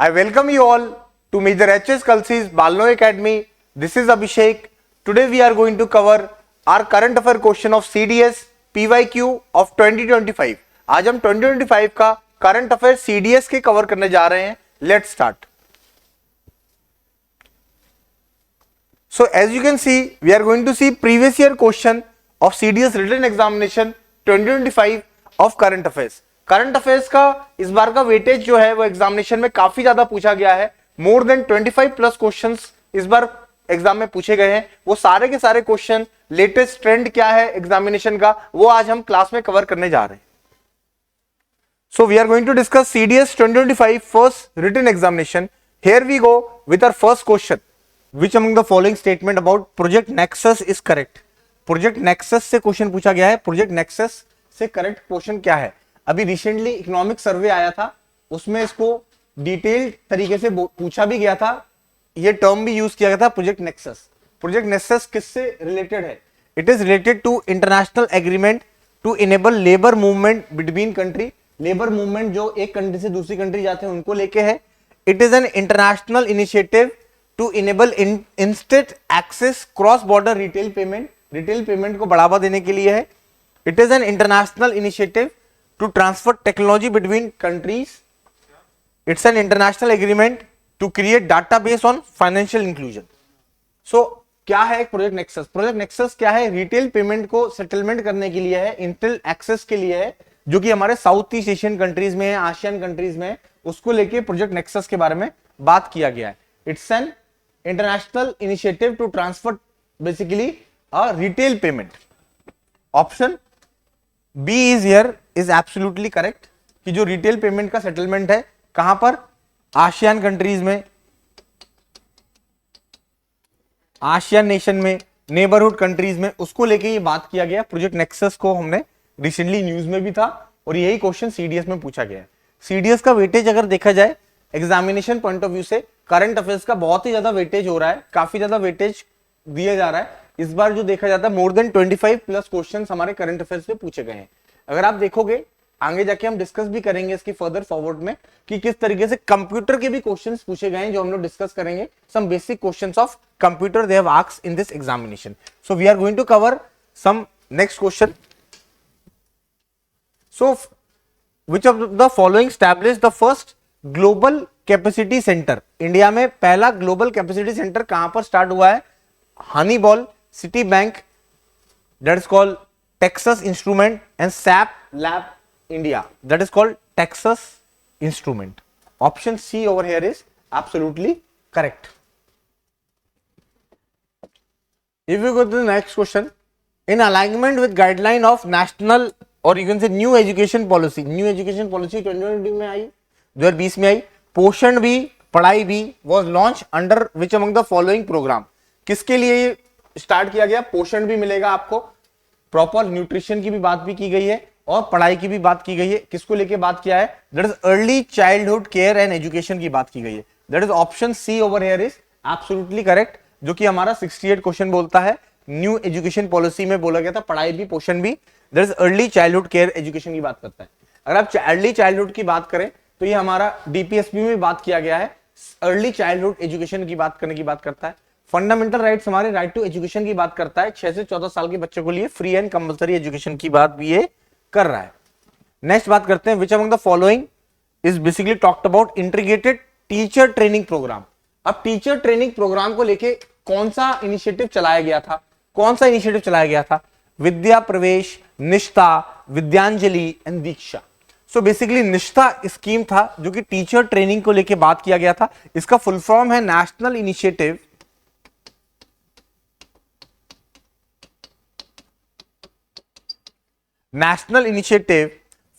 I welcome you all to Major HS Kalsi's Balno Academy. This is Abhishek. Today we are going to cover our current affair question of CDS PYQ of 2025. आज हम 2025 का current affair CDS के cover करने जा रहे हैं. Let's start. So as you can see, we are going to see previous year question of CDS written examination 2025 of current affairs. Current affairs का इस बार का वेटेज जो है वो एग्जामिनेशन में काफी ज्यादा पूछा गया है. मोर देन 25 प्लस क्वेश्चंस इस बार एग्जाम में पूछे गए हैं. वो सारे के सारे क्वेश्चन, लेटेस्ट ट्रेंड क्या है एग्जामिनेशन का, वो आज हम क्लास में कवर करने जा रहे हैं. So we are going to discuss CDS 2025 first written examination. Here we go with our first question. Which among the following statement about Project Nexus is correct? Project Nexus से question पूछा गया है. Project Nexus से correct question क्या है? अभी recently economic survey आया था, उसमें इसको डिटेल तरीके से पूछा भी गया था. ये टर्म भी यूज किया गया था प्रोजेक्ट नेक्सस. प्रोजेक्ट नेक्सस किससे रिलेटेड है? It is related to international agreement to enable labour movement between country. Labour movement जो एक कंट्री से दूसरी कंट्री जाते हैं उनको लेके है. It is an international initiative to enable instant access cross border retail payment. Retail payment को बढ़ावा देने के लिए है. It is an international initiative to transfer technology between countries. It's an international agreement to create database on financial inclusion. So क्या है project Nexus? Project nexus क्या है? रिटेल पेमेंट को सेटलमेंट करने के लिए है, इंस्टेंट एक्सेस के लिए है, जो कि हमारे साउथ ईस्ट एशियन कंट्रीज में है, आसियान कंट्रीज में, उसको लेके प्रोजेक्ट नेक्सस के बारे में बात किया गया है. It's an international initiative to transfer basically a retail payment. Option B is here is absolutely correct कि जो रिटेल पेमेंट का सेटलमेंट है कहां पर? आसियान कंट्रीज में, आसियान नेशन में, नेबरहुड कंट्रीज में, उसको लेके ये बात किया गया. प्रोजेक्ट नेक्सस को हमने रिसेंटली न्यूज में भी था और यही क्वेश्चन CDS में पूछा गया है. CDS का वेटेज अगर देखा जाए एग्जामिनेशन पॉइंट ऑफ व्यू से, करंट अफेयर्स का बहुत ही ज्यादा वेटेज हो रहा है, काफी ज्यादा वेटेज दिया जा रहा है. इस बार जो देखा जाता है मोर देन 25 प्लस क्वेश्चन हमारे करंट अफेयर्स पे पूछे गए हैं. अगर आप देखोगे आगे जाके हम डिस्कस भी करेंगे इसकी फर्दर फॉरवर्ड में कि किस तरीके से कंप्यूटर के भी क्वेश्चंस पूछे गए हैं, जो हम लोग डिस्कस करेंगे. Some basic questions of computer they have asked in this examination. So we are going to cover some next question. So which of the following established the first global capacity centre? India में पहला global capacity centre कहां पर start हुआ है? Honeywell, Citibank, that is called Texas Instrument, and SAP Lab India, that is called Texas Instrument. Option C over here is absolutely correct. If we go to the next question, in alignment with guideline of national or you can say new education policy 2020 में आई, 2020 में आई. पोषण भी, पढ़ाई भी was launched under which among the following program? किसके लिए start किया गया? पोषण भी मिलेगा आपको, प्रॉपर न्यूट्रिशन की भी बात भी की गई है और पढ़ाई की भी बात की गई है. किसको लेके बात किया है? That is early childhood care and education की बात की गई है. That is option C over here is absolutely correct, जो कि हमारा 68 क्वेश्चन बोलता है. न्यू एजुकेशन पॉलिसी में बोला गया था पढ़ाई भी, पोषण भी. That is early childhood care education की बात करता है. अगर आप अर्ली चाइल्डहुड की बात करें तो ये हमारा DPSP में बात किया गया है. अर्ली चाइल्डहुड एजुकेशन की बात करने की बात करता है. फंडामेंटल राइट्स हमारे राइट टू एजुकेशन की बात करता है. 6 से 14 साल के बच्चों के लिए फ्री एंड कंपलसरी एजुकेशन की बात भी ये कर रहा है. नेक्स्ट बात करते हैं, which among the following is basically talked about integrated teacher training programme. अब टीचर ट्रेनिंग प्रोग्राम को लेके कौन सा इनिशिएटिव चलाया गया था? कौन सा इनिशिएटिव चलाया गया था? विद्या प्रवेश, निष्ठा, Vidyanjali and Diksha. So basically निष्ठा स्कीम था जो कि टीचर ट्रेनिंग को लेके बात किया गया था. इसका फुल फॉर्म है national initiative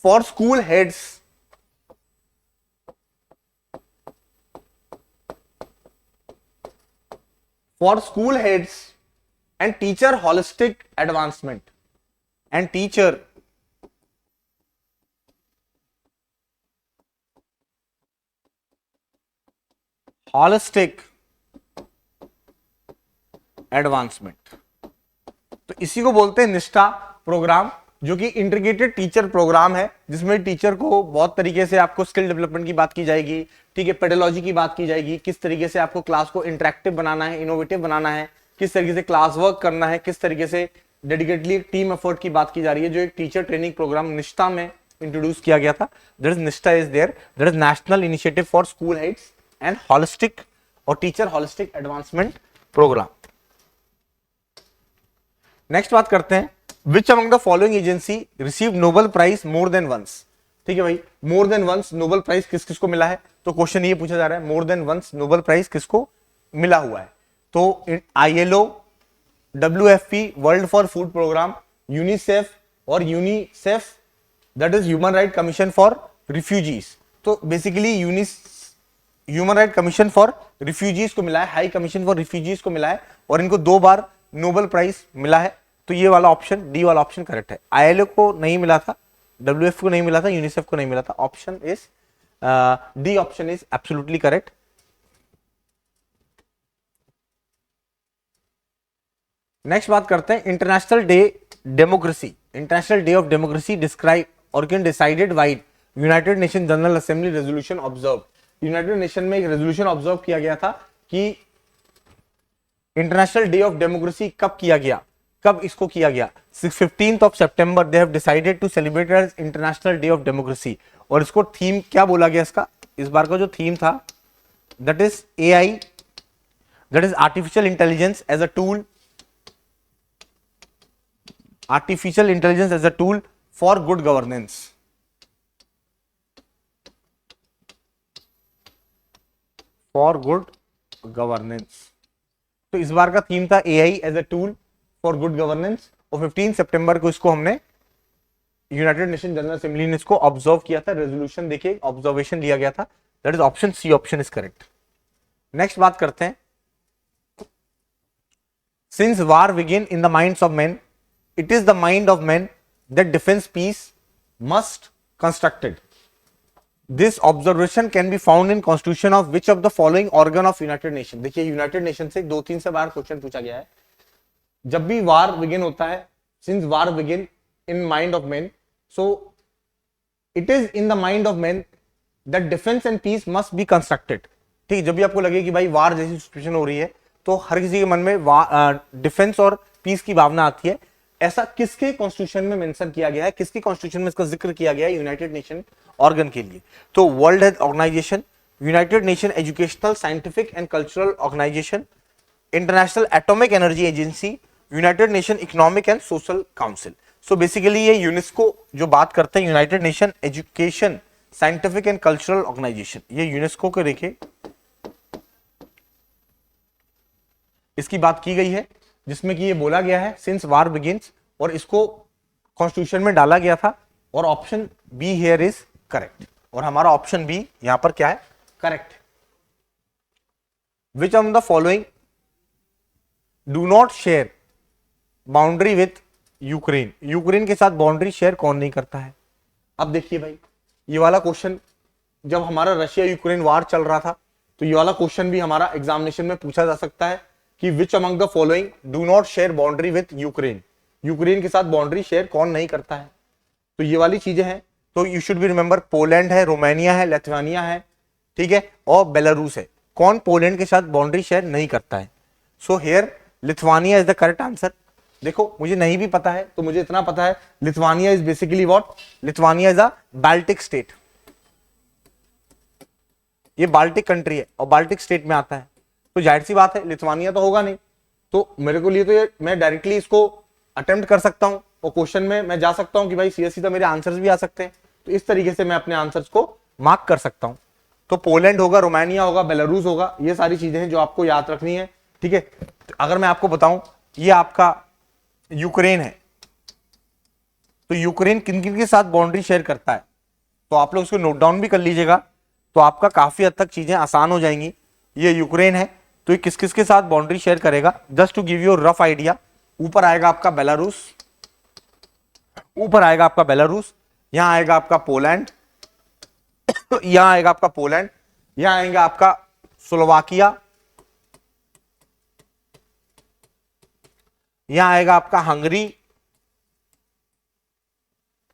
for school heads and teacher holistic advancement and teacher holistic advancement. तो इसी को बोलते हैं निष्ठा प्रोग्राम. जो कि इंटीग्रेटेड टीचर प्रोग्राम है, जिसमें टीचर को बहुत तरीके से आपको स्किल डेवलपमेंट की बात की जाएगी, ठीक है, पेडोलॉजी की बात की जाएगी, किस तरीके से आपको क्लास को इंटरेक्टिव बनाना है, इनोवेटिव बनाना है, किस तरीके से क्लास वर्क करना है, किस तरीके से डेडिकेटली टीम एफर्ट की बात की जा रही है, जो एक टीचर ट्रेनिंग प्रोग्राम निष्ठा में इंट्रोड्यूस किया गया था। That is Nishtha is there, that is national initiative for school heads and holistic और teacher holistic advancement programme. Next बात करते हैं, which among the following agency receive Nobel prize more than once. ठीक है भाई, more than once Nobel prize किस किस को मिला है, तो क्वेश्चन ये पूछा जा रहा है more than once Nobel prize किसको मिला हुआ है। तो ILO, WFP world for food programme, UNICEF और UNICEF that is human right commission for refugees. तो basically human right commission for refugees को मिला है, हाई कमीशन फॉर रिफ्यूजीज को मिला है, और इनको 2 बार नोबेल प्राइज मिला है। तो ये वाला ऑप्शन, डी वाला ऑप्शन करेक्ट है। ILO को नहीं मिला था, WFP को नहीं मिला था, यूनिसेफ को नहीं मिला था। Option is D option is absolutely correct. Next बात करते हैं, international day democracy, international day of democracy describe और can decided by United Nation General Assembly resolution observe. United Nation में एक रेजोल्यूशन ऑब्जर्व किया गया था कि इंटरनेशनल डे ऑफ डेमोक्रेसी कब किया गया, कब इसको किया गया, 15th of September they have decided to celebrate as international day of democracy. और इसको थीम क्या बोला गया इसका, इस बार का जो थीम था that is AI, that is artificial intelligence as a tool, artificial intelligence as a tool for good governance. For good governance, तो इस बार का थीम था AI as a tool for good governance, और 15 सितंबर को इसको हमने यूनाइटेड नेशन जनरल असेंबली ने इसको ऑब्जर्व किया था, रेजोल्यूशन देखिए ऑब्जर्वेशन लिया गया था। That is option C, option is correct. Next बात करते हैं, since war begin in the minds of men, it is the mind of men that defence peace must constructed. This observation can be found in constitution of which of the following organ of United Nation. देखिए United Nation से 2-3 से बार question पूछा गया है। जब भी वार begin होता है, since war begin in mind of men, so it is in the mind of men that defence and peace must be constructed. ठीक, जब भी आपको लगे कि भाई वार जैसी सिचुएशन हो रही है, तो हर किसी के मन में डिफेंस और पीस की भावना आती है। ऐसा किसके कॉन्स्टिट्यूशन में मेंशन किया गया है, किसके कॉन्स्टिट्यूशन में इसका जिक्र किया गया है यूनाइटेड नेशन ऑर्गन के लिए? तो World Health Organization, United Nation Educational Scientific and Cultural Organization, International Atomic Energy Agency, United Nation Economic and Social Council. So basically ये यूनेस्को जो बात करते हैं, United Nation Education Scientific and Cultural Organization, ये UNESCO के देखिए इसकी बात की गई है, जिसमें कि ये बोला गया है सिंस वार बिगिंस, और इसको कॉन्स्टिट्यूशन में डाला गया था, और option be here is correct. और हमारा ऑप्शन बी यहां पर क्या है, correct. Which of the following do not share boundary with Ukraine. Ukraine के साथ बाउंड्री शेयर कौन नहीं करता है? अब देखिए भाई, ये वाला क्वेश्चन जब हमारा रशिया यूक्रेन वार चल रहा था, तो ये वाला क्वेश्चन भी हमारा एग्जामिनेशन में पूछा जा सकता है कि विच among the following do not share boundary with Ukraine. Ukraine के साथ बाउंड्री शेयर कौन नहीं करता है? तो ये वाली चीजें हैं। तो you should be remember, Poland है, रोमानिया है, लिथुआनिया है, ठीक है, और बेलारूस है। कौन पोलैंड के साथ बाउंड्री शेयर नहीं करता है? So here Lithuania is the correct answer. देखो मुझे नहीं भी पता है तो मुझे इतना पता है, Lithuania is basically what, Lithuania is a Baltic state. ये बाल्टिक कंट्री है और बाल्टिक स्टेट में आता है, तो जाहिर सी बात है लिथुआनिया तो होगा नहीं। तो मेरे को लिए तो ये मैं डायरेक्टली इसको अटेम्प्ट कर सकता हूं, और क्वेश्चन में मैं जा सकता हूं कि भाई सीधा सीधा मेरे आंसर्स भी आ सकते हैं। तो इस तरीके से मैं अपने आंसर्स को मार्क कर सकता हूं। तो पोलैंड होगा, रोमानिया होगा, बेलारूस होगा, ये सारी चीजें हैं जो आपको याद रखनी है, ठीक है। अगर मैं आपको बताऊं ये आपका यूक्रेन है, तो यूक्रेन किन किन के साथ बाउंड्री शेयर करता है, तो आप लोग उसको नोट डाउन भी कर लीजिएगा, तो आपका काफी हद तक चीजें आसान हो जाएंगी। ये यूक्रेन है, तो ये किस किस के साथ बाउंड्री शेयर करेगा, just to give you rough idea. ऊपर आएगा आपका बेलारूस, ऊपर आएगा आपका बेलारूस, यहां आएगा आपका पोलैंड, यहां आएगा आपका पोलैंड, यहां आएगा आपका स्लोवाकिया, यहां आएगा आपका हंगरी,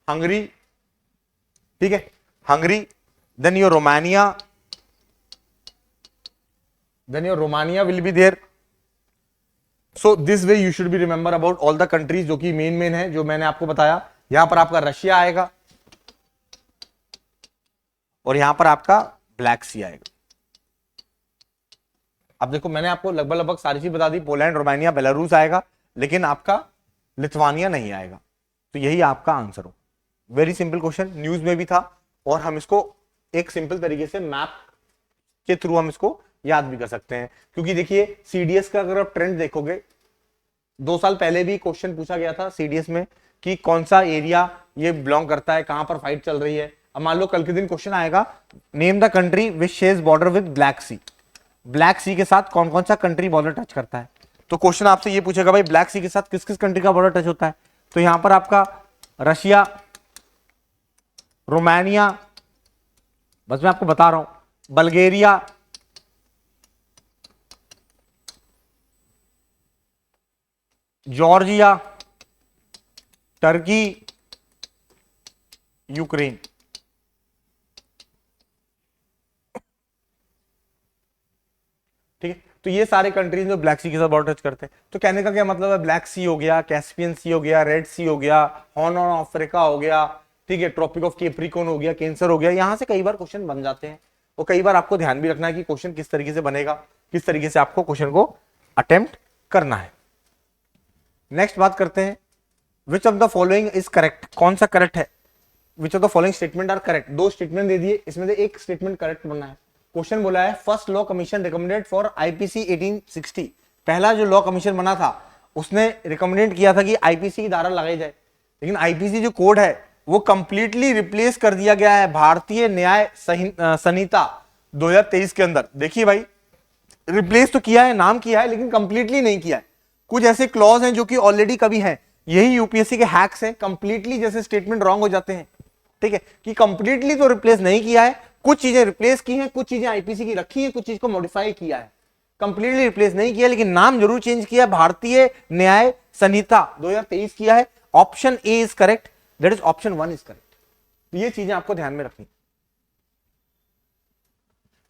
हंगरी, ठीक है, Hungary, then your Romania, then your Romania will be there. So this way you should be remember about all the countries जो कि मेन है, जो मैंने आपको बताया. यहां पर आपका रशिया आएगा और यहां पर आपका ब्लैक सी आएगा. अब देखो मैंने आपको लगभग सारी चीज बता दी. पोलैंड, रोमानिया, बेलारूस आएगा, लेकिन आपका लिथुआनिया नहीं आएगा. तो यही आपका आंसर हो. वेरी सिंपल क्वेश्चन, न्यूज में भी था और हम इसको एक सिंपल तरीके से मैप के थ्रू हम इसको याद भी कर सकते हैं. क्योंकि देखिए सीडीएस का अगर आप ट्रेंड देखोगे, 2 साल पहले भी क्वेश्चन पूछा गया था सीडीएस में कि कौन सा एरिया ये बिलोंग करता है, कहां पर फाइट चल रही है. अब मान लो कल के दिन क्वेश्चन आएगा, name the country which shares border with Black Sea. Black Sea के साथ कौन कौन सा कंट्री बॉर्डर टच करता है. तो क्वेश्चन आपसे ये पूछेगा भाई ब्लैक सी के साथ किस किस कंट्री का बॉर्डर टच होता है. तो यहां पर आपका रशिया, रोमानिया, बस मैं आपको बता रहा हूं, बल्गेरिया, जॉर्जिया, टर्की, यूक्रेन. ठीक है, तो ये सारे कंट्रीज जो ब्लैक सी के साथ बॉर्डर टच करते हैं. तो कहने का क्या मतलब है, ब्लैक सी हो गया, कैस्पियन सी हो गया, रेड सी हो गया, हॉर्न ऑफ अफ्रीका हो गया, ठीक है, ट्रॉपिक ऑफ कैप्रिकॉर्न हो गया, कैंसर हो गया. यहां से कई बार क्वेश्चन बन जाते हैं और कई बार आपको ध्यान भी रखना है कि क्वेश्चन किस तरीके से बनेगा, किस तरीके से आपको क्वेश्चन को अटेम्प्ट करना है. नेक्स्ट बात करते हैं, which of the following is correct. कौन सा करेक्ट है, which of the following statement are correct. 2 statement दे दिए, इसमें से एक स्टेटमेंट करेक्ट बनना है. क्वेश्चन बोला है first law commission recommended for IPC 1860. पहला जो लॉ कमीशन बना था उसने रिकमेंडेड किया था कि आईपीसी की धारा लगाई जाए, लेकिन आईपीसी जो कोड है वो कंप्लीटली रिप्लेस कर दिया गया है भारतीय न्याय संहिता 2023 के अंदर. देखिए भाई, रिप्लेस तो किया है, नाम किया है, लेकिन कंप्लीटली नहीं किया है. कुछ ऐसे क्लॉज हैं जो कि ऑलरेडी कभी हैं. यही यूपीएससी के हैक्स हैं, कंप्लीटली जैसे स्टेटमेंट रॉन्ग हो जाते हैं. ठीक है, कि कंप्लीटली तो रिप्लेस नहीं किया है, कुछ चीजें रिप्लेस की हैं, कुछ चीजें आईपीसी की रखी हैं, कुछ चीज को मॉडिफाई किया है. कंप्लीटली रिप्लेस नहीं किया, लेकिन नाम जरूर चेंज किया, भारतीय न्याय संहिता 2023 किया है. Option A is correct, that is option 1 is correct. ये चीजें आपको ध्यान में रखनी.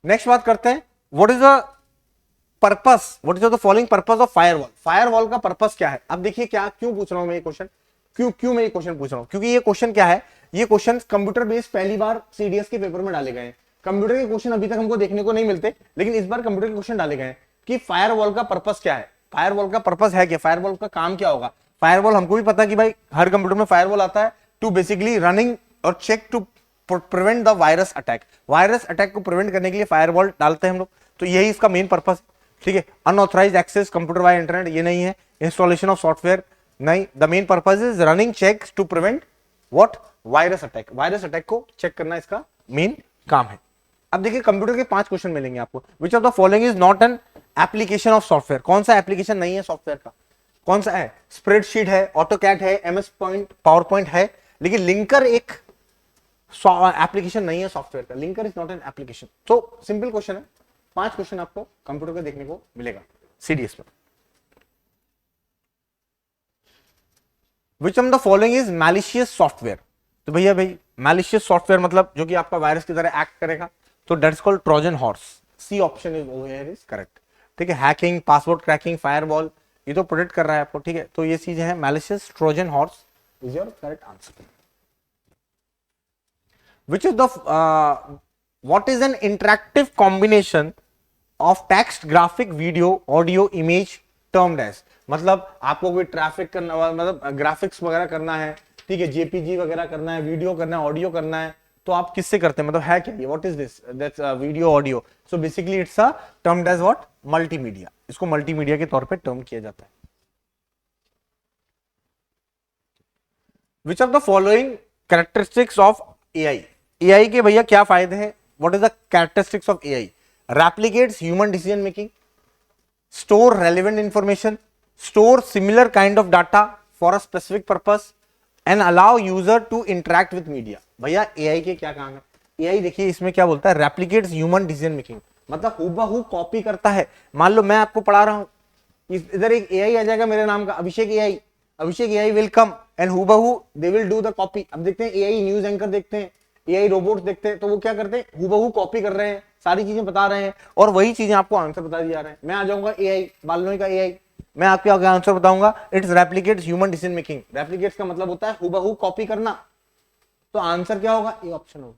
नेक्स्ट बात करते हैं, what is the purpose, what is the following purpose of firewall. Firewall का पर्पस क्या है. अब देखिए क्या, क्यों पूछ रहा हूं मैं ये क्वेश्चन, क्यों मैं ये क्वेश्चन पूछ रहा हूं, क्योंकि ये क्वेश्चन क्या है, ये क्वेश्चन कंप्यूटर बेस्ड पहली बार सीडीएस के पेपर में डाले गए हैं. कंप्यूटर के क्वेश्चन अभी तक हमको देखने को नहीं मिलते, लेकिन इस बार कंप्यूटर के क्वेश्चन डाले गए हैं कि फायरवॉल का पर्पस क्या है. फायरवॉल का पर्पस है क्या, फायरवॉल का काम क्या होगा. फायरवॉल हमको भी पता है कि भाई हर कंप्यूटर में फायरवॉल आता है टू बेसिकली रनिंग और check to prevent the virus attack. Virus attack को प्रिवेंट करने के लिए फायरवॉल डालते हैं हम लोग. तो यही इसका मेन पर्पस. ठीक है, unauthorised access computer by internet ये नहीं है, इंस्टॉलेशन ऑफ सॉफ्टवेयर नहीं. The main purpose is running checks to prevent what, virus attack. Virus attack को चेक करना इसका मेन काम है. अब देखिए कंप्यूटर के 5 क्वेश्चन मिलेंगे आपको. विच of the following is not an application of software. कौन सा एप्लीकेशन नहीं है सॉफ्टवेयर का, कौन सा है. स्प्रेडशीट है, ऑटोकैड है, एमएस पॉइंट, पावर पॉइंट है, लेकिन लिंकर एक एप्लीकेशन नहीं है सॉफ्टवेयर का. Linker is not an application. तो सिंपल क्वेश्चन है. 5 क्वेश्चन आपको कंप्यूटर का देखने को मिलेगा सीडीएस में. विच of the following is malicious software. तो भैया भाई मैलिशियस सॉफ्टवेयर मतलब जो कि आपका वायरस की तरह एक्ट करेगा, तो that's called Trojan horse. C option is over here is correct. ठीक है, हैकिंग, पासवर्ड क्रैकिंग, फायरवॉल ये तो प्रोटेक्ट कर रहा है आपको. ठीक है, तो ये चीज है malicious Trojan horse is your correct answer. Which is the what is an interactive combination of text, graphic, video, audio, image termed as. मतलब आपको कोई ट्रैफिक करना, मतलब ग्राफिक्स वगैरह करना है, ठीक है, जेपीजी वगैरह करना है, वीडियो करना है, ऑडियो करना है, तो आप किससे करते हैं, मतलब है क्या ये, what is this, that's video audio. So basically it's a termed as what, multimedia. इसको मल्टीमीडिया के तौर पे टर्म किया जाता है. Which of the following characteristics of AI. AI के भैया क्या फायदे हैं, what is the characteristics of AI. Replicates human decision making, store relevant information, store similar kind of data for a specific purpose and allow user to interact with media. भैया AI के क्या काम है. एआई देखिए इसमें क्या बोलता है, रेप्लिकेट्स ह्यूमन डिसीजन मेकिंग, मतलब हूबहू कॉपी करता है. मान लो मैं आपको पढ़ा रहा हूं, इधर एक एआई आ जाएगा मेरे नाम का, Abhishek AI. Abhishek AI will come and हूबहू they will do the copy. अब देखते हैं एआई न्यूज एंकर देखते हैं, एआई रोबोट देखते हैं, तो वो क्या करते हैं, हूबहू कॉपी कर रहे हैं, सारी चीजें बता रहे हैं और वही चीजें आपको आंसर बता दी जा रहे हैं। मैं आ जाऊंगा एआई, बालनोई का एआई, मैं आपके आगे आंसर बताऊंगा, it's replicates human decision making. Replicates का मतलब होता है हूबहू कॉपी करना, तो आंसर क्या होगा, ए ऑप्शन होगा।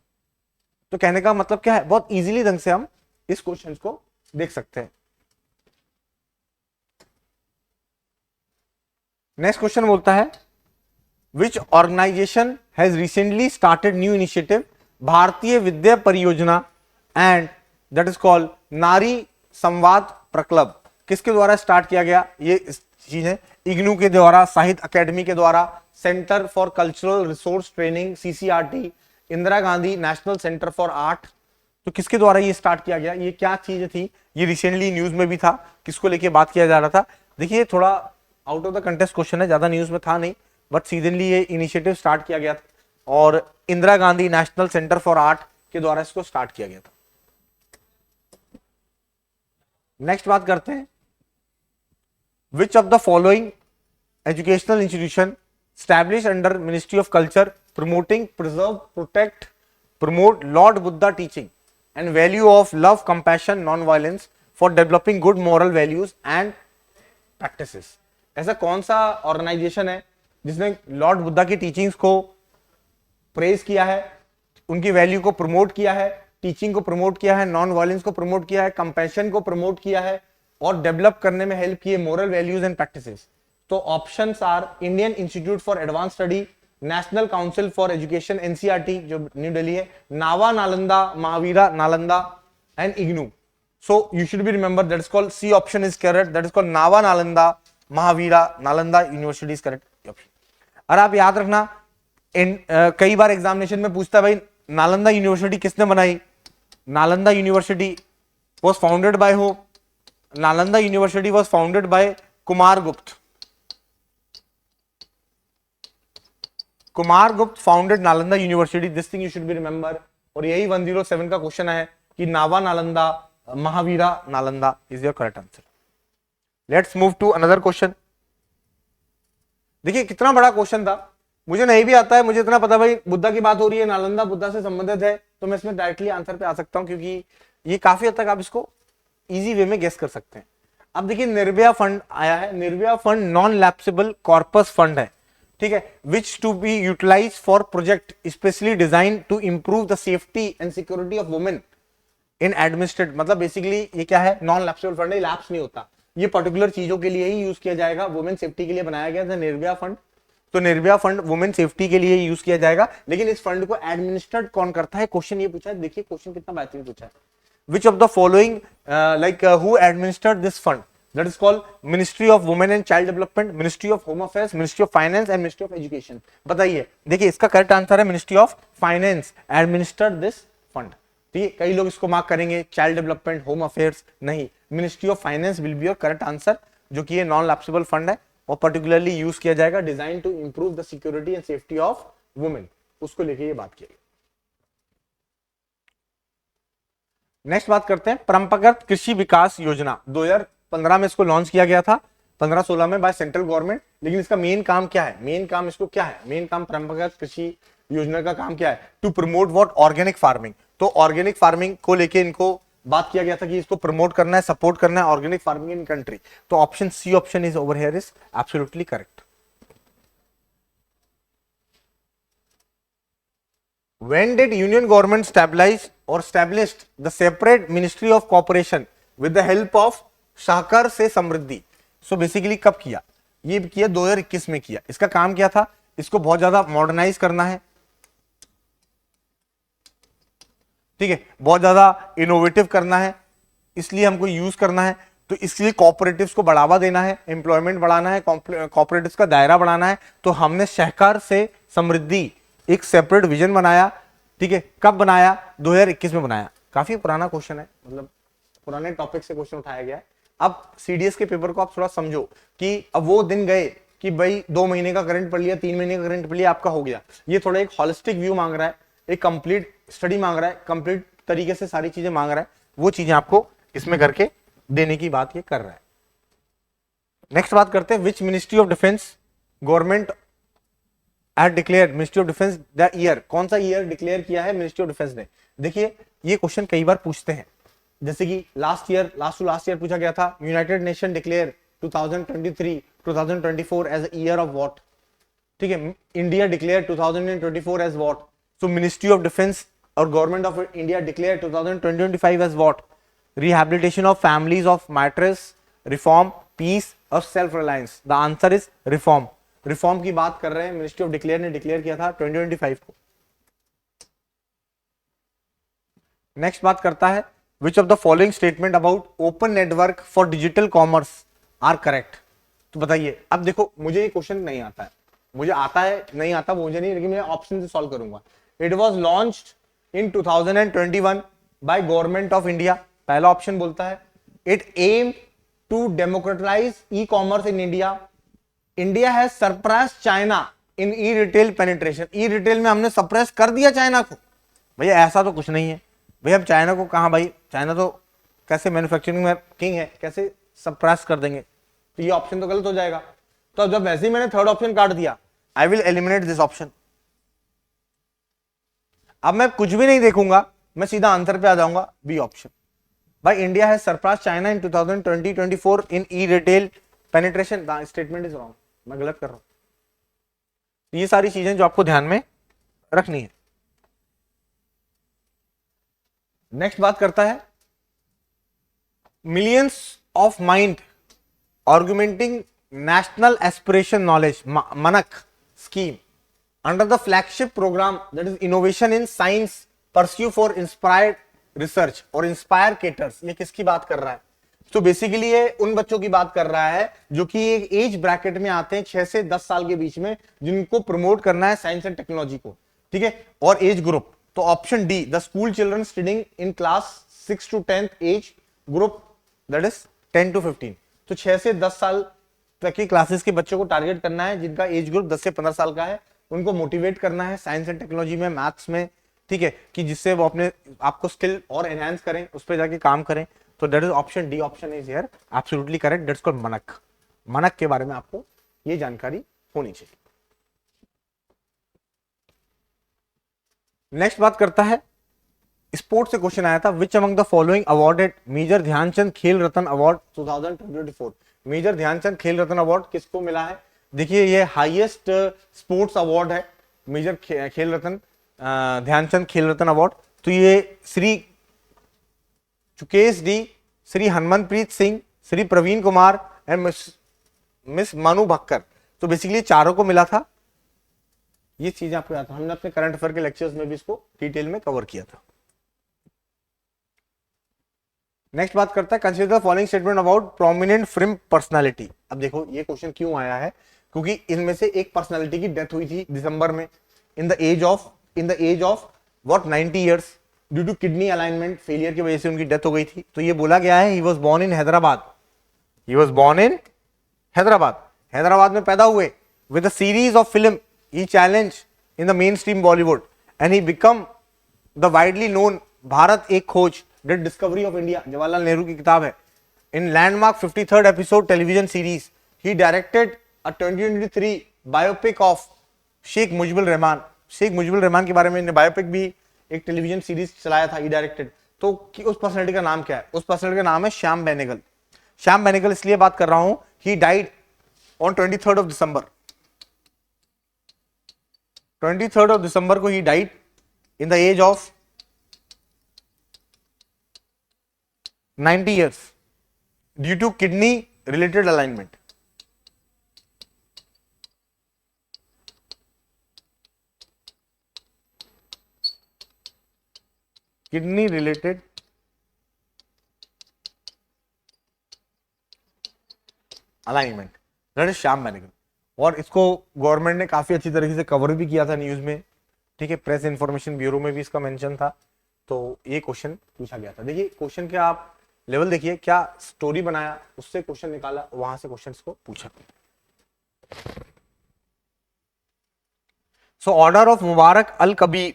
तो कहने का मतलब क्या है, बहुत इजीली ढंग से हम इस क्वेश्चन को देख सकते हैं। नेक्स्ट क्वेश्चन बोलता है which organisation has recently started new initiative Bharatiya Vidya परियोजना एंड दैट इज कॉल्ड नारी संवाद प्रक्लब। किसके द्वारा स्टार्ट किया गया ये चीज है, इग्नू के द्वारा, साहित्य अकेडमी के द्वारा, centre for cultural resource training CCRT, Indira Gandhi national centre for art. तो किसके द्वारा ये स्टार्ट किया गया, ये क्या चीज थी, ये रिसेंटली न्यूज में भी था, किसको लेके बात किया जा रहा था। देखिए थोड़ा out of the context question है, ज्यादा न्यूज में था नहीं, बट सीजनली ये इनिशिएटिव स्टार्ट किया गया था और Indira Gandhi national centre for art के द्वारा इसको स्टार्ट किया गया था। नेक्स्ट बात करते हैं, which of the following educational institution established under Ministry of Culture promoting, preserve, protect, promote Lord Buddha teaching and value of love, compassion, non-violence for developing good moral values and practices। ऐसा कौन सा organisation है जिसने Lord Buddha की teachings को praise किया है, उनकी वैल्यू को प्रमोट किया है, टीचिंग को प्रमोट किया है, नॉन वायलेंस को प्रमोट किया है, कंपैशन को प्रमोट किया है और डेवलप करने में हेल्प की है मोरल वैल्यूज एंड प्रैक्टिसेस। तो options are Indian institute for advance study, national council for education NCERT जो न्यू दिल्ली है, Nava Nalanda, Mahavira Nalanda and IGNOU. So you should be remember that is called C option is correct, that is called Nava Nalanda Mahavira Nalanda university is correct option. और आप याद रखना कई बार examination में पूछता है भाई नालंदा यूनिवर्सिटी किसने बनाई, Nalanda university was founded by who, Nalanda university was founded by Kumar Gupta, Kumar Gupta founded Nalanda university, this thing you should be remember. और यही 107 का क्वेश्चन है कि Nava Nalanda Mahavira Nalanda is your correct answer. Let's move to another question. देखिए कितना बड़ा क्वेश्चन था, मुझे नहीं भी आता है, मुझे इतना पता भाई बुद्धा की बात हो रही है, नालंदा बुद्धा से संबंधित है, तो मैं इसमें डायरेक्टली आंसर पे आ सकता हूं क्योंकि ये काफी हद तक आप इसको इजी वे में गेस कर सकते हैं। अब देखिए निर्भया फंड आया है, Nirbhaya fund non lapsable corpus fund है, ठीक है, which to be utilize for project specially design to improve the safety and security of women in administrate. मतलब बेसिकली ये क्या है, नॉन लैप्सेबल फंड है, लैप्स नहीं होता, ये पर्टिकुलर चीजों के लिए ही यूज किया जाएगा, वुमेन सेफ्टी के लिए बनाया गया था निर्भया फंड। तो निर्भया फंड वुमेन सेफ्टी के लिए यूज किया जाएगा, लेकिन इस फंड को एडमिनिस्ट्रेट कौन करता है, क्वेश्चन ये पूछा है। देखिए क्वेश्चन कितना बेहतरीन पूछा है, which of the following like who administered this fund, that is called ministry of women and child development, ministry of home affairs, ministry of finance and ministry of education. बताइए, देखिए इसका करेक्ट आंसर है ministry of finance administered this fund. ठीक है, कई लोग इसको mark करेंगे चाइल्ड डेवलपमेंट होम अफेयर्स, नहीं, ministry of finance will be your correct answer, जो कि ये नॉन लैप्सेबल फंड है और पर्टिकुलरली यूज किया जाएगा design to improve the security and safety of women, उसको लेके ये बात की गई। नेक्स्ट बात करते हैं परंपरागत कृषि विकास योजना, 2015 में इसको लॉन्च किया गया था, 15-16 में बाय सेंट्रल गवर्नमेंट। लेकिन इसका मेन काम क्या है, मेन काम इसको क्या है, मेन काम परंपरागत कृषि योजना का काम क्या है, to promote what, organic farming. तो ऑर्गेनिक फार्मिंग को लेके इनको बात किया गया था कि इसको प्रमोट करना है, सपोर्ट करना है ऑर्गेनिक फार्मिंग इन कंट्री। तो option C option is over here is absolutely correct. When did union government stabilize or established the separate ministry of cooperation with the help of सहकार से समृद्धि? So basically कब किया, ये किया 2021 में किया। इसका काम क्या था, इसको बहुत ज्यादा मॉडर्नाइज करना है, ठीक है, बहुत ज्यादा इनोवेटिव करना है, इसलिए हमको यूज करना है। तो इसलिए कॉपरेटिव्स को बढ़ावा देना है, एम्प्लॉयमेंट बढ़ाना है, कॉपरेटिव्स का दायरा बढ़ाना है। तो हमने सहकार से समृद्धि एक सेपरेट विजन बनाया, ठीक है, कब बनाया, 2021 में बनाया। काफी पुराना क्वेश्चन है, मतलब पुराने टॉपिक से क्वेश्चन उठाया गया है। अब सीडीएस के पेपर को आप थोड़ा समझो कि अब वो दिन गए कि भाई 2 महीने का करंट पढ़ लिया, 3 महीने का करंट पढ़ लिया, आपका हो गया। ये थोड़ा एक हॉलिस्टिक व्यू मांग रहा है, एक कंप्लीट स्टडी मांग रहा है, कंप्लीट तरीके से सारी चीजें मांग रहा है, वो चीजें आपको इसमें करके देने की बात ये कर रहा है। नेक्स्ट बात करते हैं, which ministry of defence government had declared ministry of defence the year, कौन सा ईयर डिक्लेयर किया है मिनिस्ट्री ऑफ डिफेंस ने? देखिए ये क्वेश्चन कई बार पूछते हैं, जैसे कि लास्ट टू लास्ट ईयर पूछा गया था, united nation declare 2023 2024 as year of what, ठीक है, India declare 2024 as what, so ministry of defence और government of India declare 2025 as what, rehabilitation of families of martyrs, reform, peace और self reliance. The answer is reform, reform की बात कर रहे हैं, ministry of declare ने declare किया था 2025 को। नेक्स्ट बात करता है which of the following statement about open network for digital commerce are correct. तो बताइए, अब देखो मुझे ये क्वेश्चन नहीं आता है, मुझे आता है नहीं आता वो मुझे नहीं, लेकिन मैं ऑप्शन से सॉल्व करूंगा। It was launched in 2021 by government of India, पहला ऑप्शन बोलता है। It aim to democratise e commerce in India, India has surpassed China in e retail penetration, e retail में हमने सप्रेस कर दिया चाइना को। भैया ऐसा तो कुछ नहीं है, भैया हम चाइना को कहां, भाई चाइना तो कैसे मैन्युफैक्चरिंग में किंग है, कैसे सप्रेस कर देंगे, तो ये ऑप्शन तो गलत हो जाएगा। तो जब वैसे ही मैंने थर्ड ऑप्शन काट दिया, I will eliminate this option. अब मैं कुछ भी नहीं देखूंगा, मैं सीधा आंसर पे आ जाऊंगा, बी ऑप्शन। भाई India has surpassed China in 2024 in e retail penetration, the statement is wrong, मैं गलत कर रहा हूं। ये सारी चीजें जो आपको ध्यान में रखनी है। नेक्स्ट बात करता है millions of mind augmenting national aspiration knowledge MANAK scheme under the flagship program that is innovation in science pursuit for inspired research और इंस्पायर केटर्स। ये किसकी बात कर रहा है? तो बेसिकली ये उन बच्चों की बात कर रहा है जो कि एक एज ब्रैकेट में आते हैं 6 से 10 साल के बीच में, जिनको प्रमोट करना है साइंस एंड टेक्नोलॉजी को, ठीक है, और एज ग्रुप। तो option D, the school children studying in class 6 to 10th age group that is 10 to 15। तो 6 से 10 साल तक की क्लासेस के बच्चों को टारगेट करना है, जिनका एज ग्रुप 10 से 15 साल का है, उनको मोटिवेट करना है साइंस एंड टेक्नोलॉजी में, मैथ्स में, ठीक है, कि जिससे वो अपने आपको स्किल और एनहांस करें, उस पर जाके काम करें। तो that is option D, option is here absolutely correct, that's called मनक। मनक के बारे में आपको ये जानकारी होनी चाहिए। नेक्स्ट बात करता है, स्पोर्ट्स से क्वेश्चन आया था, which among the following awarded major Dhyan Chand Khel Ratna award 2024। Major Dhyan Chand Khel Ratna award किसको मिला है? देखिए ये हाईएस्ट स्पोर्ट्स अवार्ड है, मेजर खेल रत्न ध्यानचंद खेल रत्न अवार्ड। तो ये Shri Gukesh D, Shri Harmanpreet Singh, Shri Praveen Kumar and miss Manu Bhaker. तो बेसिकली चारों को मिला था। ये चीजें आपको याद, हमने अपने करंट अफेयर के लेक्चर्स में भी इसको डिटेल में कवर किया था। नेक्स्ट बात करता है, consider the following statement about prominent film personality. अब देखो ये क्वेश्चन क्यों आया है, क्योंकि इनमें से एक पर्सनालिटी की डेथ हुई थी दिसंबर में in the age of what 90 years due to kidney alignment failure की वजह से उनकी डेथ हो गई थी। तो ये बोला गया है, he was born in Hyderabad, he was born in Hyderabad में पैदा हुए। With a series of film he challenged in the mainstream Bollywood and he become the widely known Bharat एक खोज, the discovery of India, Jawaharlal Nehru की किताब है। In landmark 53rd episode television series he directed a 2023 biopic of Sheikh Mujibur Rahman. Sheikh Mujibur Rahman के बारे में biopic भी एक टेलीविजन सीरीज चलाया था, ही डायरेक्टेड। तो उस पर्सनालिटी का नाम क्या है? उस पर्सनालिटी का नाम है श्याम बेनेगल। श्याम बेनेगल इसलिए बात कर रहा हूं, he died on 23rd of December, 23rd of December को he died in the age of 90 years due to kidney related alignment. Kidney related alignment, that is Shyam Benegal. और इसको गवर्नमेंट ने काफी अच्छी तरीके से कवर भी किया था न्यूज में, ठीक है, प्रेस इंफॉर्मेशन ब्यूरो में भी इसका मेंशन था। तो ये क्वेश्चन पूछा गया था। देखिए क्वेश्चन के आप लेवल देखिए, क्या स्टोरी बनाया उससे क्वेश्चन निकाला, वहां से क्वेश्चन को पूछा। So order of Mubarak Al Kabir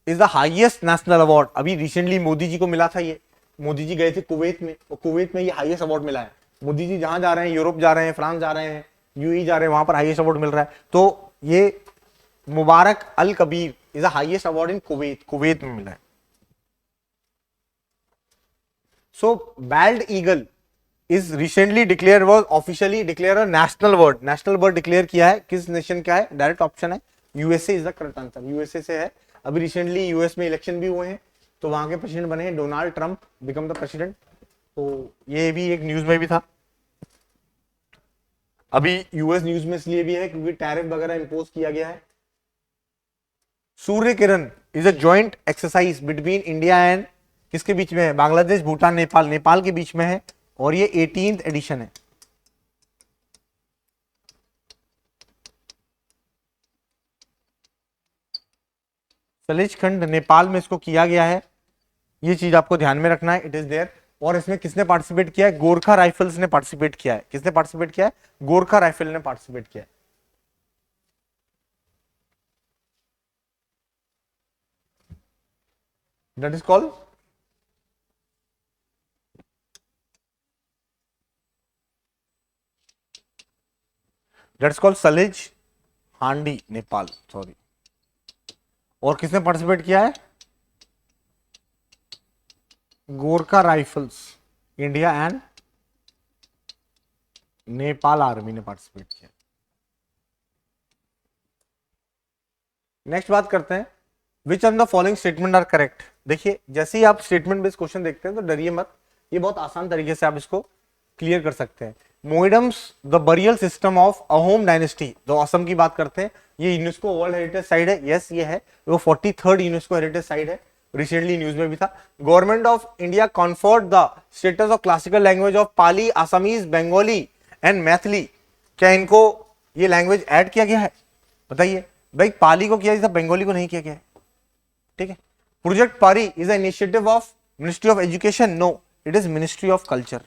is the highest national award. अभी रिसेंटली मोदी जी को मिला था ये, मोदी जी गए थे कुवैत में, और कुवैत में ये हाईएस्ट अवार्ड मिला है। मोदी जी जहां जा रहे हैं, यूरोप जा रहे हैं, फ्रांस जा रहे हैं, यूएई जा रहे हैं, वहां पर हाईएस्ट अवार्ड मिल रहा है। तो ये Mubarak Al Kabir is the highest award in Kuwait, Kuwait में मिला है। So bald eagle is recently declare, was officially declare a national bird, national bird declare किया है, किस नेशन का है? डायरेक्ट ऑप्शन है USA is the correct answer, USA से है। अभी रिसेंटली यूएस में इलेक्शन भी हुए हैं, तो वहां के प्रेसिडेंट बने हैं Donald Trump, become the president, तो ये भी एक न्यूज में भी था। अभी यूएस न्यूज में इसलिए भी है क्योंकि टैरिफ वगैरह इंपोज किया गया है। Surya Kiran is a joint exercise between India and किसके बीच में है? बांग्लादेश, भूटान, नेपाल, नेपाल के बीच में है, और ये 18th एडिशन है। सलिचखंड नेपाल में इसको किया गया है, ये चीज आपको ध्यान में रखना है, इट इज देयर। और इसमें किसने पार्टिसिपेट किया है? गोरखा राइफल्स ने पार्टिसिपेट किया है। किसने पार्टिसिपेट किया है? गोरखा राइफल ने पार्टिसिपेट किया है। दैट इज कॉल्ड सलिज हांडी नेपाल, सॉरी। और किसने पार्टिसिपेट किया है? Gorkha rifles India and Nepal army ने पार्टिसिपेट किया। नेक्स्ट बात करते हैं, which of the following statement are correct. देखिए जैसे ही आप स्टेटमेंट बेस्ड क्वेश्चन देखते हैं तो डरिए मत, ये बहुत आसान तरीके से आप इसको क्लियर कर सकते हैं। Moidams the burial system of Ahom dynasty, जो असम की बात करते हैं, ये यूनेस्को वर्ल्ड हेरिटेज साइट है, यस ये है, वो 43rd यूनेस्को हेरिटेज साइट है, रिसेंटली न्यूज में भी था। Government of India conferred the status of classical language of Pali, Assamese, Bengali and Maithili, क्या इनको ये लैंग्वेज ऐड किया गया है? बताइए भाई, पाली को किया, बंगाली को नहीं किया गया है, ठीक है। Project PARI is a initiative of ministry of education, no it is ministry of culture.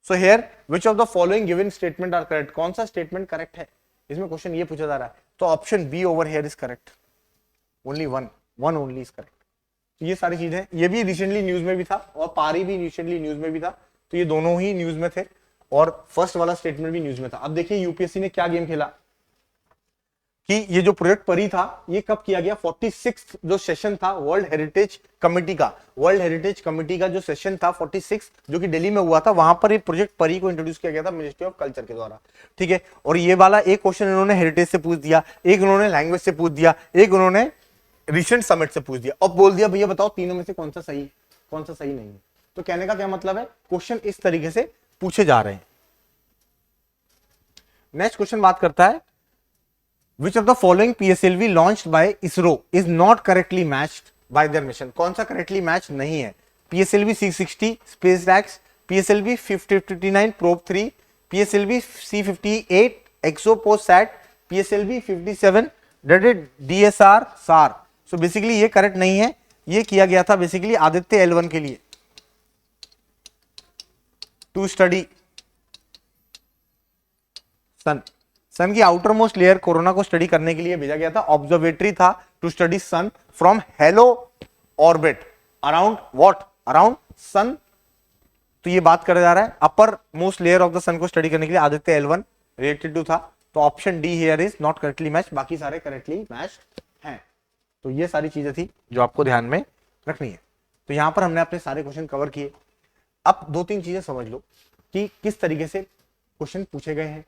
So here which of the following given statement are correct, कौन सा स्टेटमेंट करेक्ट है, इसमें क्वेश्चन ये पूछा जा रहा है, तो option B over here is correct, only one only is correct. तो ये सारी चीजें, ये भी रिसेंटली न्यूज में भी था और पारी भी रिसेंटली न्यूज में भी था, तो ये दोनों ही न्यूज में थे और फर्स्ट वाला स्टेटमेंट भी न्यूज में था। अब देखिए यूपीएससी ने क्या गेम खेला कि ये जो प्रोजेक्ट परी था ये कब किया गया? 46 जो सेशन था वर्ल्ड हेरिटेज कमेटी का, वर्ल्ड हेरिटेज कमेटी का जो सेशन था 46 जो कि दिल्ली में हुआ था, वहां पर ये प्रोजेक्ट परी को इंट्रोड्यूस किया गया था मिनिस्ट्री ऑफ कल्चर के द्वारा, ठीक है। और ये वाला एक क्वेश्चन इन्होंने हेरिटेज से पूछ दिया, एक उन्होंने लैंग्वेज से पूछ दिया, एक उन्होंने रिसेंट समिट से पूछ दिया, अब बोल दिया भैया बताओ तीनों में से कौन सा सही, कौन सा सही नहीं है। तो कहने का क्या मतलब है, क्वेश्चन इस तरीके से पूछे जा रहे हैं। नेक्स्ट क्वेश्चन बात करता है, Which of the following PSLV launched by ISRO is not correctly matched by their mission? कौन सा correctly match नहीं है? PSLV 660 SpaceX, PSLV 559 Probe 3, PSLV C58 ExoPoSat, PSLV 57 DSR SAR। So basically ये correct नहीं है, ये किया गया था basically आदित्य L1 के लिए to study sun। सन की आउटर मोस्ट लेयर कोरोना को स्टडी करने के लिए भेजा गया था, ऑब्जर्वेटरी था to study sun from halo orbit around what, around sun. तो ये बात करा जा रहा है upper most layer of the sun को स्टडी करने के लिए आदित्य L1 रिलेटेड टू था, तो option D here is not correctly match, बाकी सारे करेक्टली मैच हैं। तो ये सारी चीजें थी जो आपको ध्यान में रखनी है। तो यहां पर हमने अपने सारे क्वेश्चन कवर किए। अब दो तीन चीजें समझ लो कि किस तरीके से क्वेश्चन पूछे गए हैं,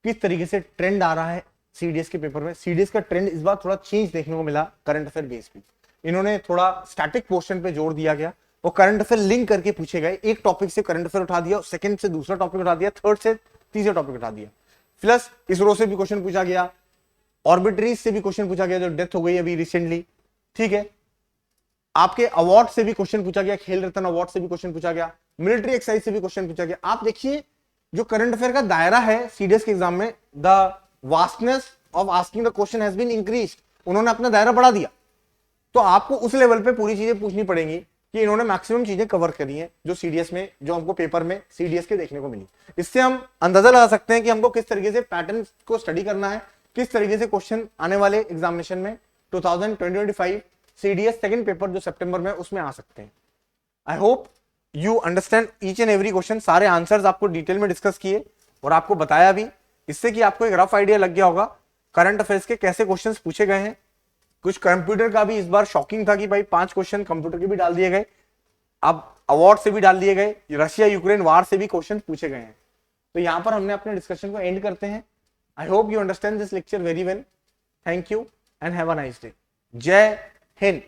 किस तरीके से ट्रेंड आ रहा है सीडीएस के पेपर में। सीडीएस का ट्रेंड इस बार थोड़ा चेंज देखने को मिला करंट अफेयर बेस पे, इन्होंने थोड़ा स्टैटिक पोर्शन पे जोर दिया गया और करंट अफेयर लिंक करके पूछे गए, एक टॉपिक से करंट अफेयर उठा दिया, सेकंड से दूसरा टॉपिक उठा दिया, थर्ड से तीसरा टॉपिक उठा दिया, प्लस इसरो से भी क्वेश्चन पूछा गया, ऑर्बिटरीज से भी क्वेश्चन पूछा गया जो डेथ हो गई अभी रिसेंटली, ठीक है। आपके अवार्ड से भी क्वेश्चन पूछा गया, खेल रत्न अवार्ड से भी क्वेश्चन पूछा गया, मिलिट्री एक्सरसाइज से भी क्वेश्चन पूछा गया। आप देखिए जो करंट अफेयर का दायरा है सीडीएस के एग्जाम में, the vastness of asking the question has been increased, उन्होंने अपना दायरा बढ़ा दिया। तो आपको उस लेवल पे पूरी चीजें पूछनी पड़ेंगी कि इन्होंने मैक्सिमम चीजें कवर करी हैं जो सीडीएस में, जो हमको पेपर में सीडीएस के देखने को मिली। इससे हम अंदाजा लगा सकते हैं कि हमको किस तरीके से पैटर्न को स्टडी करना है, किस तरीके से क्वेश्चन आने वाले एग्जामिनेशन में 2025 सीडीएस सेकंड पेपर जो सितंबर में उसमें आ सकते हैं। I hope you understand each and every question, सारे आंसर्स आपको डिटेल में डिस्कस किए और आपको बताया भी, इससे कि आपको एक रफ आइडिया लग गया होगा करंट अफेयर्स के कैसे क्वेश्चंस पूछे गए हैं। कुछ कंप्यूटर का भी इस बार शॉकिंग था कि भाई 5 क्वेश्चन कंप्यूटर के भी डाल दिए गए, अब अवार्ड से भी डाल दिए गए, रशिया यूक्रेन वार से भी क्वेश्चन पूछे गए हैं। तो यहां पर हमने अपने डिस्कशन को एंड करते हैं। I hope you understand this lecture very well. Thank you and have a nice day. जय हिंद।